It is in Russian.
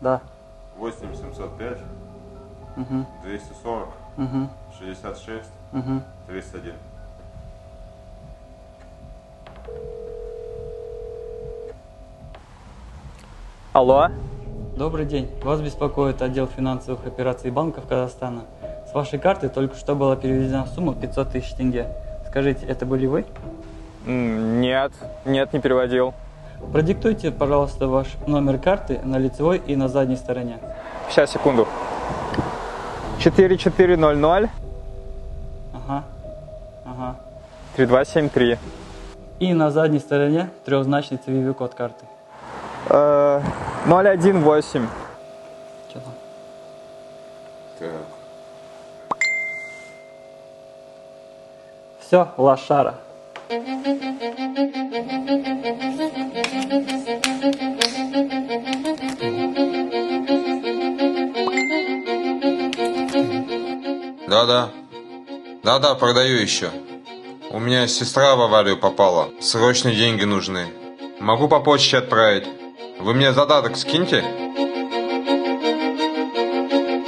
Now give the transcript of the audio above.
Да. 8 705 Угу. 240 Угу. 66 Угу. 31. Алло. Добрый день. Вас беспокоит отдел финансовых операций банков Казахстана. С вашей карты только что была переведена сумма 500 тысяч тенге. Скажите, это были вы? Нет, не переводил. Продиктуйте, пожалуйста, ваш номер карты на лицевой и на задней стороне. Сейчас, секунду. 4400 Ага. Ага. 3273. И на задней стороне трехзначный цививой код карты. 018. Что там? Так. Все, лошара. Да-да. Да-да, продаю еще. У меня сестра в аварию попала. Срочно деньги нужны. Могу по почте отправить. Вы мне задаток скиньте?